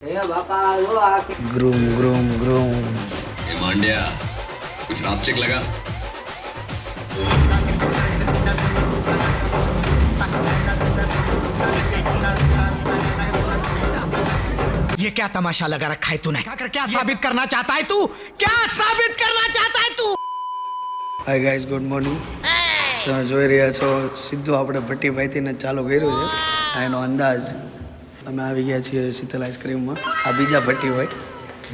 Groom groom groom. Mandya कुछ रापचिक लगा। ये क्या तमाशा लगा रखा है तूने? क्या साबित करना चाहता है तू? क्या साबित करना चाहता है तू? Hi guys, good morning. તમે જોઈ રહ્યા છો સીધું આપણે ભટ્ટીભાઈથી ને ચાલુ કર્યું છે આ એનો અંદાજ। અમે આવી ગયા છીએ શીતલ આઈસ્ક્રીમમાં। આ બીજા ભટ્ટીભાઈ।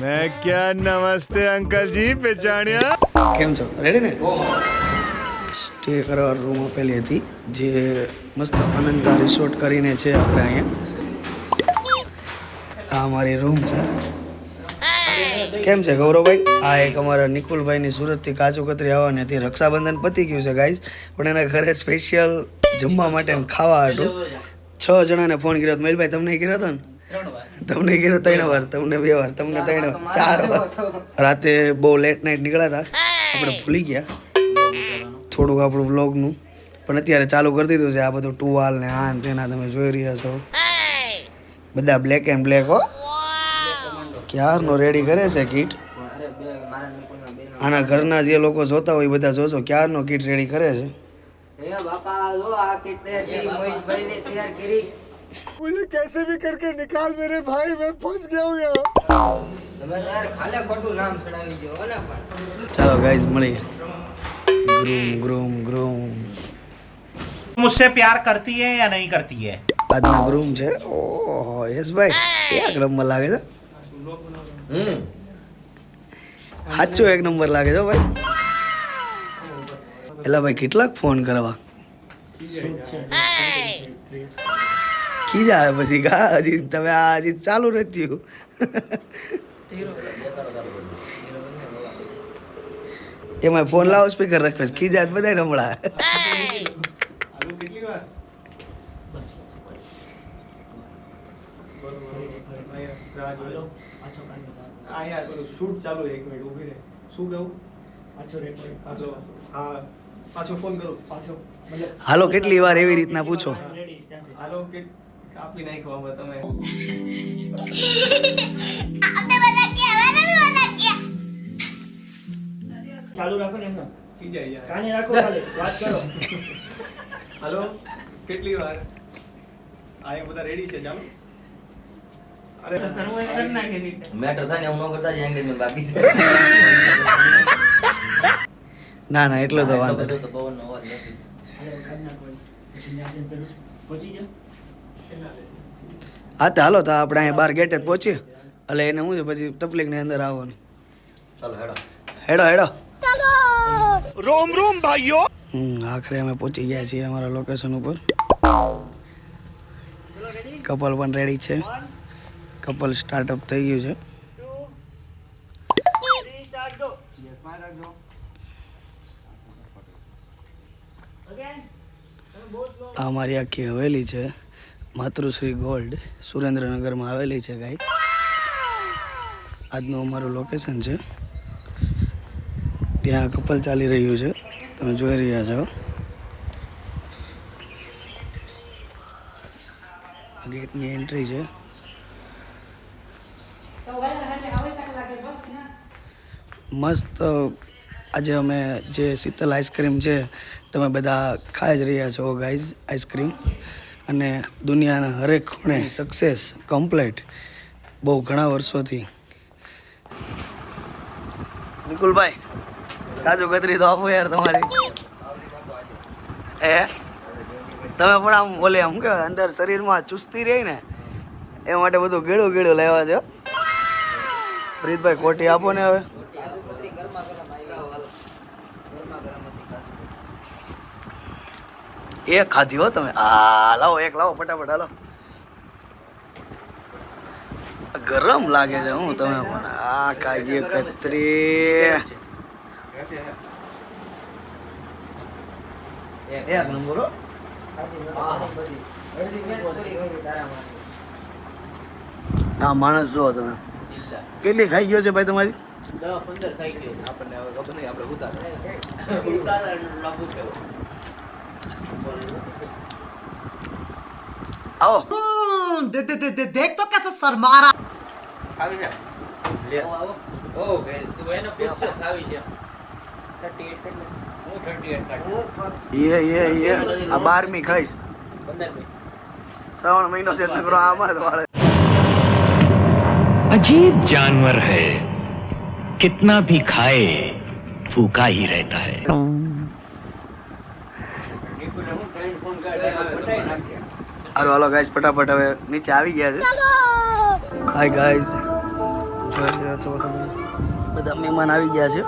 मैं क्या नमस्ते अंकल जी पहचानिया। કેમ છો? રેડી ને? સ્ટે કરવા રૂમ આપેલી હતી જે મસ્ત અનંતા રિસોર્ટ કરીને છે આપણે અહીંયા। આ અમારી રૂમ છે। કેમ છે ગૌરવભાઈ? આ એક અમારા નિકુલભાઈની સુરતથી કાજુ કતરી આવવાની હતી। રક્ષાબંધન પતી ગયું છે ગાઈઝ, પણ એના ઘરે સ્પેશિયલ જમવા માટે ને ખાવા હતું 6 જણાને ફોન કર્યો। મહિલભાઈ તમને કર્યો હતો ને? તમને કર્યો 3 વાર, તમને 2 વાર, તમને 3 વાર, 4 વાર। રાતે બહુ લેટ નાઇટ નીકળ્યા હતા, આપણે ભૂલી ગયા થોડુંક આપણું વ્લોગનું, પણ અત્યારે ચાલુ કરી દીધું છે। આ બધું ટુવાલ ને આ ને તેના તમે જોઈ રહ્યા છો, બધા બ્લેક એન્ડ બ્લેક હો। ક્યારનો રેડી કરે છે કીટ। આના ઘરના જે લોકો જોતા હોય બધા જોજો, ક્યારનો કીટ રેડી કરે છે। मुझे कैसे भी करके निकाल मेरे भाई, मैं फंस गया हूँ यहाँ। ચાલો ગાઈઝ મળીએ। Groom groom groom. मुझसे प्यार करती है या नहीं करती है? આજના ગ્રૂમ છે। ઓહો યશભાઈ એક નંબર લાગે છે। સાચો એક નંબર લાગે છે ભાઈ। એલા ભાઈ કેટલાક ફોન કરવા ખીજા આવે પછી ગા હજી તમે આ હજી ચાલુ નથી થયું। એમાં ફોન લાવો સ્પીકર રાખવે ખીજા બધા નમળા। શૂટ ચાલુ 1 મિનિટ ઊભી રહે। શું કહું? પાછો ફોન કરું પાછો। હાલો કેટલી વાર એવી રીતના પૂછો। હાલો કે કાપી નાખો હવે તમે। ચાલુ રાખો ને એમને કી જાય યાર, કાને રાખો, ખાલી વાત કરો। હાલો કેટલી વાર? આ બધા રેડી છે, ચાલો। અરે મેટર થાય ને હું ન કરતા જ એંગેજમેન્ટ બાકી છે। ના ના એટલો તો વાંધો નહીં। તો પવનનો અવાજ નથી। હા તો હાલો તો આપણે અહીંયા બાર ગેટે જ પહોંચીએ, એટલે એને શું છે પછી તકલીફની અંદર આવવાનું। ચાલો હેડો હેડો હેડો। रोम रोम भाइयों। આખરે અમે પહોંચી ગયા છીએ અમારા લોકેશન ઉપર। કપલ પણ રેડી છે, કપલ સ્ટાર્ટઅપ થઈ ગયું છે। આ અમારી આખી હવેલી છે, માતૃશ્રી ગોલ્ડ, સુરેન્દ્રનગરમાં આવેલી છે ગાઈ। આજનું અમારું લોકેશન છે, ત્યાં કપલ ચાલી રહ્યું છે, તમે જોઈ રહ્યા છો। ગેટની એન્ટ્રી છે। મસ્ત આજે અમે જે શીતલ આઈસ્ક્રીમ છે તમે બધા ખાઈ જ રહ્યા છો ગાઈઝ આઈસ્ક્રીમ, અને દુનિયાના હરેક ખૂણે સક્સેસ કમ્પ્લીટ બહુ ઘણા વર્ષોથી। નિકુલભાઈ કાજુ કતરી તો આપો યાર તમારી। તમે પણ આમ બોલે આમ કે અંદર શરીરમાં ચુસ્તી રહી ને એ માટે બધું ગીળું ગીળું લેવા દો। પ્રીતભાઈ કોટી આપો ને હવે। એક ખાધી હો તમે। આ લાવો એક લાવો ફટાફટ હાલો। ગરમ લાગે છે હું તમે પણ આ કાજુ કતરી એક નંબર હો। આ માણસ જો તમે કેટલી ખાઈ ગયો છે ભાઈ તમારી? 10-15 થઈ ગયો આપણને હવે ખબર નહીં, આપણે ઉતાર લાગુ છે। आओ देख तो कैसे शर्मा रहा। ખાવી છે લે આવો ઓ ભાઈ તું એને પૂછજો ખાવી છે 38 હું 38 કાઢ ये આ 12મી ખાઈશ 15મી શ્રાવણ મહિનો છે નકરો આમાં જ વાળે अजीब जानवर है कितना भी खाए फूका ही रहता है હાલો હાલો ગાઈસ ફટાફટ હવે નીચે આવી ગયા છે હાય ગાઈસ જોઈ રહ્યા છો તમે બધા મહેમાન આવી ગયા છે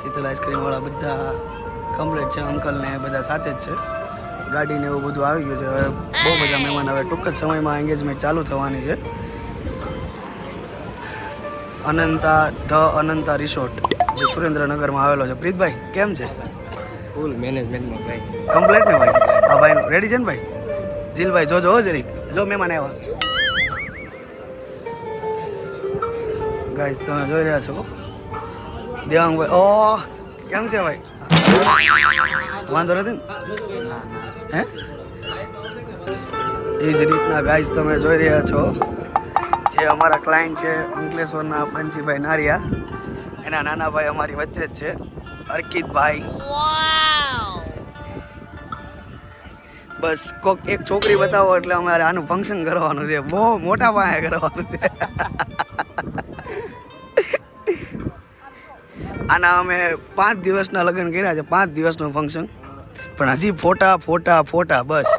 શીતલ આઈસ્ક્રીમ વાળા બધા કમ્પ્લીટ છે અંકલ ને બધા સાથે જ છે ગાડી ને એવું બધું આવી ગયું છે હવે બહુ બધા મહેમાન હવે ટૂંક જ સમયમાં એન્ગેજમેન્ટ ચાલુ થવાની છે અનંતા રિસોર્ટ જે સુરેન્દ્રનગરમાં આવેલો છે પ્રીતભાઈ કેમ છે ફૂલ મેનેજમેન્ટમાં ભાઈ કમ્પ્લીટ ને ભાઈ હા ભાઈ રેડી છે ને ભાઈ જીલભાઈ જોજો હો જરીક જો મહેમાન આવ્યા ગાઈસ તમે જોઈ રહ્યા છો દેવાંગભાઈ ઓહ કેમ છે ભાઈ વાંધો નથી ને હે એ જ રીતના ગાઈસ તમે જોઈ રહ્યા છો જે અમારા ક્લાયન્ટ છે અંકલેશ્વરના બંસીભાઈ નારિયા એના નાના ભાઈ અમારી વચ્ચે જ છે અર્કિતભાઈ બસ કોક એક છોકરી બતાવો એટલે અમારે આનું ફંક્શન કરવાનું છે બહુ મોટા પાયે કરવાનું છે આના અમે 5 દિવસના લગ્ન કર્યા છે 5 દિવસનું ફંક્શન પણ હજી ફોટા ફોટા ફોટા બસ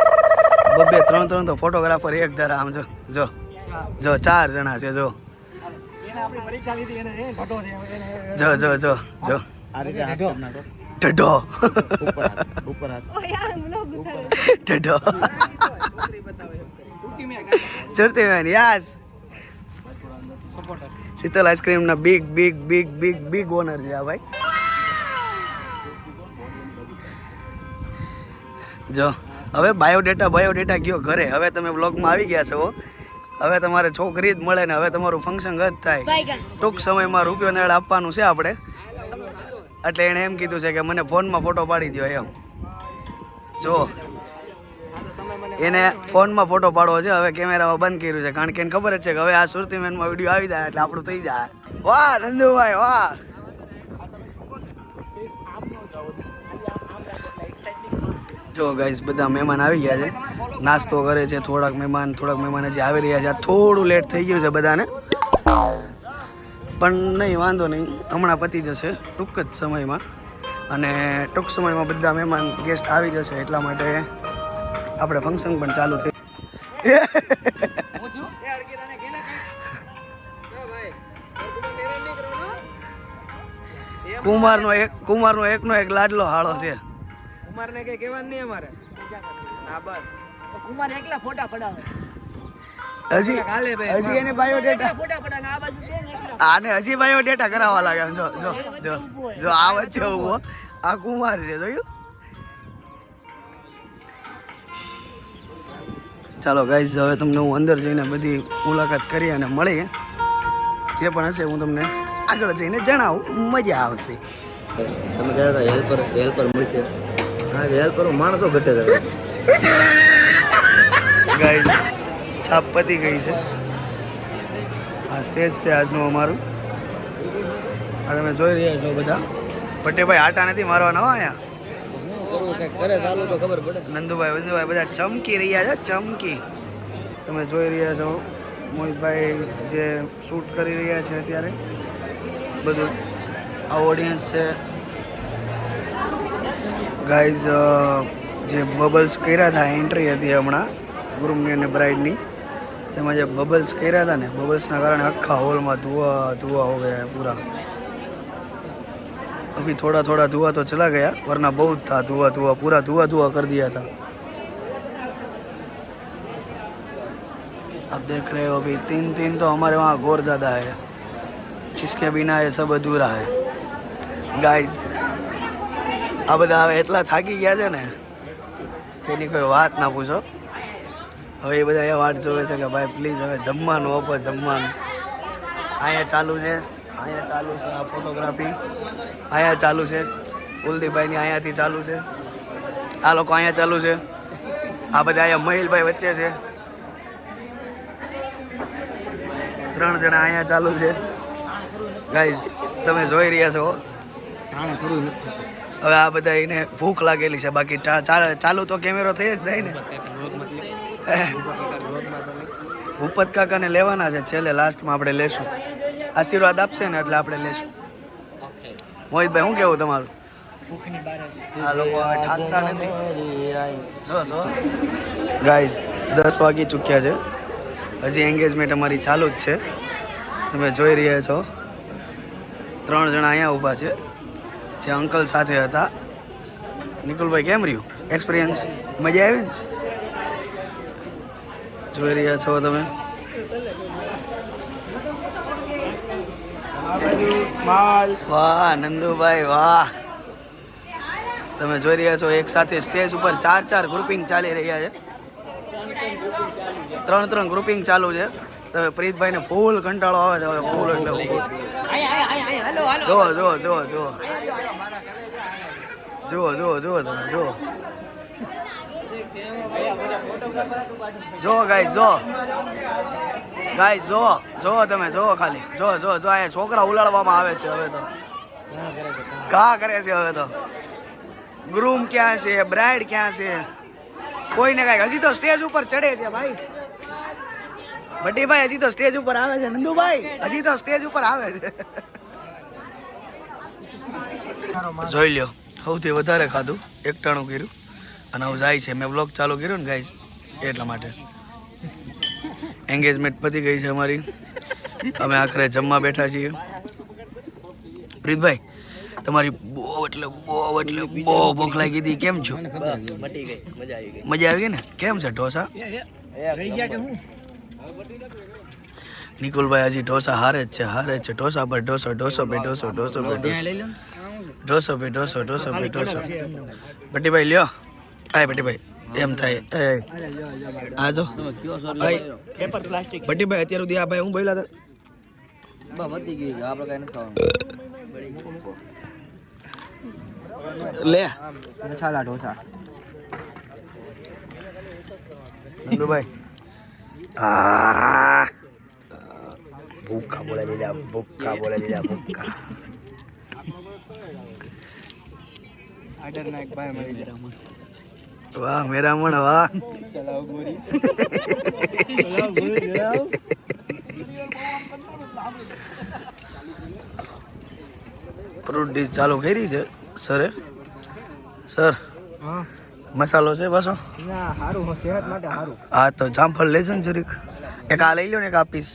2-3 તો ફોટોગ્રાફર એક ધારા આમ જો જો જો 4 જણા છે જો જો જો જો જો ઢઢો ઢઢો ચડતી મેન યસ શીતલ આઈસ્ક્રીમ ના big big big big big owner છે આ ભાઈ જો હવે બાયોડેટા ગયો ઘરે હવે તમે બ્લોગમાં આવી ગયા છો હવે તમારે છોકરી જ મળે ને હવે તમારું ફંક્શન જ થાય ટૂંક સમયમાં રૂપિયો ને આપવાનું છે આપણે એટલે એણે એમ કીધું છે કે મને ફોનમાં ફોટો પાડી દો એમ જો એને ફોનમાં ફોટો પાડવો છે હવે કેમેરામાં બંધ કર્યું છે કારણ કે એને ખબર જ છે કે હવે આ સુરતી મેનમાં વિડીયો આવી જાય એટલે આપણું થઈ જાય વાહ નંદુભાઈ વાહ જો ગાઈસ બધા મહેમાન આવી ગયા છે નાસ્તો કરે છે થોડાક મહેમાન હજી આવી રહ્યા છે આ થોડું લેટ થઈ ગયું છે બધાને પણ નહીં વાંધો નહીં હમણાં પતી જશે ટૂંક જ સમયમાં અને ટૂંક સમયમાં બધા મહેમાન ગેસ્ટ આવી જશે એટલા માટે આપણે ફંક્શન પણ ચાલુ થઈ કુમારનો એકનો એક લાડલો હાળો છે કુમારને કઈ કહેવાનું નહીં અમારે હા બસ કુમાર એકલા ફોટા પડાવે હજી એને બાયોડેટા આને હજી બાયોડેટા કરાવવા લાગે જો જો જો જો આ વચ્ચે ઉભો આ કુમાર છે જોયું ચાલો ગાઈઝ હવે તમને હું અંદર જઈને બધી મુલાકાત કરી અને મળી જે પણ હશે હું તમને આગળ જઈને જણાવું મજા આવશે તમે કહેતા હેલ્પર મળશે હા હેલ્પર માણસો ઘટે છે ગાઈઝ છાપ પતી ગઈ છે આ સ્ટેજ છે આજનું અમારું આ તમે જોઈ રહ્યા છો બધા પટેભાઈ આટા નથી મારવાના હો અહીંયા કરે ચાલુ તો ખબર પડે નંદુભાઈ બધા ચમકી રહ્યા છે ચમકી તમે જોઈ રહ્યા છો મોહિતભાઈ જે શૂટ કરી રહ્યા છે અત્યારે બધું આ ઓડિયન્સ છે ગાઈઝ જે બબલ્સ કર્યા હતા એન્ટ્રી હતી હમણાં ગ્રૂમની અને બ્રાઇડની તેમાં જે બબલ્સ કર્યા હતા ને બબલ્સના કારણે આખા હોલમાં धुआं हो गया है पूरा अभी थोड़ा थोड़ा धुआं तो चला गया वरना बहुत था धुआं पूरा धुआं कर दिया था अब देख रहे हो अभी 3 तो हमारे वहाँ गौर दादा है जिसके बिना ये सब अधूरा है गाइस આ બધા હવે એટલા થાકી ગયા છે ને કે એની કોઈ વાત ના પૂછો હવે એ બધા એ વાટ જોવે છે કે ભાઈ પ્લીઝ હવે જમવાનું આપો જમવાનું અહીંયા ચાલુ છે આ ફોટોગ્રાફી અહીંયા ચાલુ છે કુલદીપભાઈની અહીંયાથી ચાલુ છે આ લોકો અહીંયા ચાલુ છે આ બધા અહીંયા મહિલભાઈ વચ્ચે છે 3 જણા અહીંયા ચાલુ છે ગાઈઝ, તમે જોઈ રહ્યા છો. હવે આ બધા એને ભૂખ લાગેલી છે, બાકી ચાલુ તો કેમેરો થઈ જ જાય ને. ભૂપત કાકાને લેવાના છે છેલ્લે, લાસ્ટમાં આપણે લેશું. આશીર્વાદ આપશે ને એટલે આપણે લેશું. મોહિતભાઈ શું કેવું તમારું? આ લોકો હવે ઠાકતા નથી. જો ગાઈઝ 10 વાગી ચૂક્યા છે, હજી એન્ગેજમેન્ટ અમારી ચાલુ જ છે. તમે જોઈ રહ્યા છો 3 જણા અહીંયા ઊભા છે જે અંકલ સાથે હતા. નિકુલભાઈ કેમ રહ્યું એક્સપિરિયન્સ? મજા આવી ને? જોઈ રહ્યા છો તમે. વાહ નંદુભાઈ વાહ. તમે જોઈ રહ્યા છો એક સાથે સ્ટેજ ઉપર 4 ગ્રુપિંગ ચાલી રહ્યા છે. 3 ગ્રુપિંગ ચાલુ છે. તમે પ્રીતભાઈને ફૂલ કંટાળો આવે છે હવે, ફૂલ એટલે ફૂલ. જો જો જો જો જુઓ જુઓ જુઓ તમે જુઓ જો ગાઈસ, જો ગાઈસ, જો જો તમે જો ખાલી જો જો જો અહીંયા છોકરા ઉલાડવામાં આવે છે હવે તો. ઘા કરે છે હવે તો. ગ્રૂમ ક્યાં છે, બ્રાઇડ ક્યાં છે, કોઈને કાંઈ. હજી તો સ્ટેજ ઉપર ચડે છે ભાઈ. ભટ્ટીભાઈ હજી તો સ્ટેજ ઉપર આવે છે. નંદુભાઈ હજી તો સ્ટેજ ઉપર આવે છે. જોઈ લ્યો, સૌથી વધારે ખાધું, એકટાણું કર્યું અને હવે જાય છે. મેં બ્લોગ ચાલુ કર્યો ને ગાઈસ એટલા માટે. એન્ગેજમેન્ટ પતી ગઈ છે અમારી. અમે આખરે જમવા બેઠા છીએ. પ્રીતભાઈ તમારી બહુ એટલે બહુ ભૂખ લાગી હતી, કેમ છો? મજા આવી ગઈ ને? કેમ છે ઢોસા? નિકુલભાઈ હજી ઢોસા હારે જ છે, હારે જ છે. ઢોસા પર ઢોસો, ઢોસો પે ઢોસો, ઢોસો પે ઢોસો, ઢોસો પે ઢોસો, ઢોસો પે ઢોસો. ભટ્ટીભાઈ લ્યો. આય ભટ્ટીભાઈ એમ થાય. આ જો ભટ્ટીભાઈ અત્યાર સુધી આ ભાઈ હું બોલ્યા હતા લે મસાલા ઢોસા. નંદુભાઈ ભૂખા બોલા દીધા, ભૂખા બોલા દીધા, ભૂખા. વાહ મેરા મણ વાહ. ફ્રૂટ ડીશ ચાલુ કરી છે સરે. સર મસાલો છે પાછો? હા તો જામફળ લેજો ને જરીક. એક આ લઈ લો ને એક આ પીસ.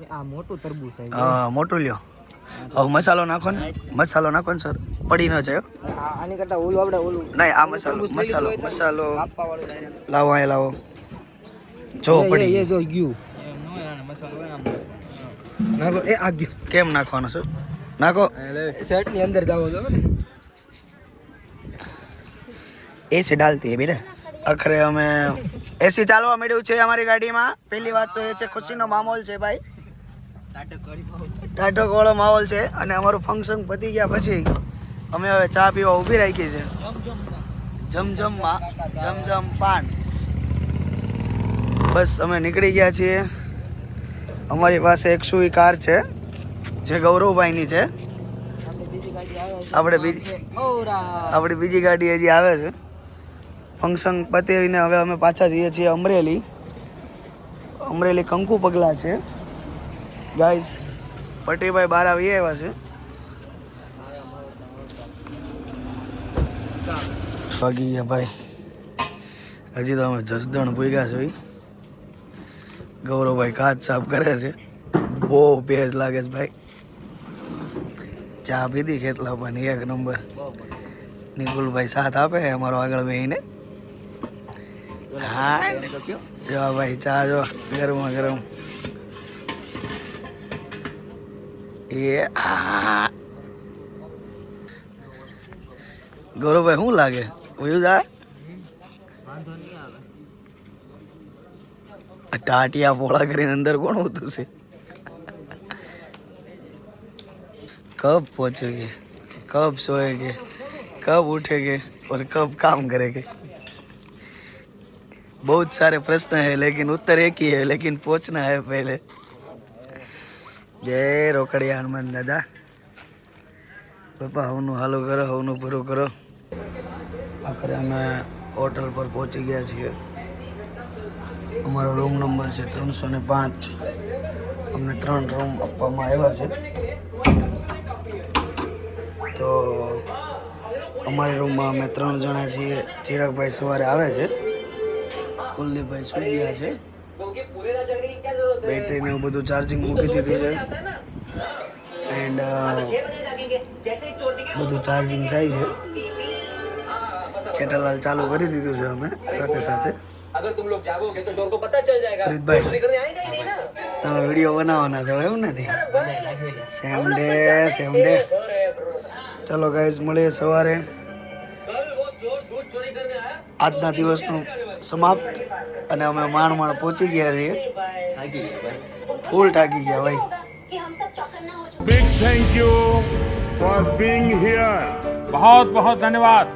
હા મોટું લ્યો. હવે મસાલો નાખો ને, મસાલો નાખો ને સર, પડી ન જાય. આની કરતા ઓલું આપણે ઓલું નહીં, આ મસાલો મસાલો મસાલો લાવો, અહીંયા લાવો. જો પડી જો ગયું નાખો. એ આ ગયું. કેમ નાખવાનો સર? નાખો. શર્ટ ની અંદર જાવો છો ને, એસી ડાલતી હે બેટા. આખરે અમે એસી ચાલવા મળ્યું છે અમારી ગાડીમાં. પહેલી વાત તો એ છે ખુશીનો માહોલ છે ભાઈ, ટાટક વાળો માહોલ છે. અને અમારું ફંક્શન પતી ગયા પછી અમે હવે ચા પીવા ઊભી રાખી છે જમજમમાં, જમજમ પાન. બસ અમે નીકળી ગયા છીએ. અમારી પાસે એક સુઈ કાર છે જે ગૌરવભાઈની છે. આપણી બીજી ગાડી હજી આવે છે. ફંક્શન પતાવીને હવે અમે પાછા જઈએ છીએ અમરેલી. અમરેલી કંકુ પગલા છે ગાઈસ. પટીભાઈ બહાર આવી આવ્યા છે. વાગી ગયા ભાઈ. હજી તો અમે જસદણ ભૂગ્યા છે. ગૌરવભાઈ કાચ સાફ કરે છે. બહુ ભેજ લાગે છે ભાઈ. ચા પીધી ખેતલા પણ એક નંબર. નિકુલભાઈ સાથ આપે અમારો આગળ બેહીને. હા જો ભાઈ ચા જો ગરમા ગરમ. એ હા ગૌરવભાઈ શું લાગે? ઉયું જા ટાટિયા પોળા કરીને અંદર કોણ હોતું છે? कब पहुंचोगे, कब सोएगे, कब उठेगे और कब काम करेंगे? बहुत सारे प्रश्न है लेकिन उत्तर एक ही है, लेकिन पहुंचना है पहले. જય રોકડિયા હનુમાન દાદા. પપ્પા હવનું હાલું કરો, હવનું પૂરું કરો. આખરે અમે હોટલ પર પહોંચી ગયા છીએ. અમારો રૂમ નંબર છે 305. અમને 3 રૂમ આપવામાં આવ્યા છે. તો અમારી રૂમમાં અમે 3 જણા છીએ. ચિરાગભાઈ સવારે આવે છે, કુલદીપભાઈ સુઈ ગયા છે, બેટરીને એવું બધું ચાર્જિંગ મૂકી દીધું છે એન્ડ બધું ચાર્જિંગ થાય છે. જેઠાલાલ ચાલુ કરી દીધું છે અમે સાથે સાથે. પ્રીતભાઈ તમે વિડીયો બનાવવાના છો એવું નથી? Same day. ચલો ગાઈઝ, મળીએ સવારે. આજના દિવસનું સમાપ્ત અને અમે માંડ પહોંચી ગયા છીએ. ફૂલ થાકી ગયા ભાઈ. Big thank you for being here. बहुत बहुत धन्यवाद.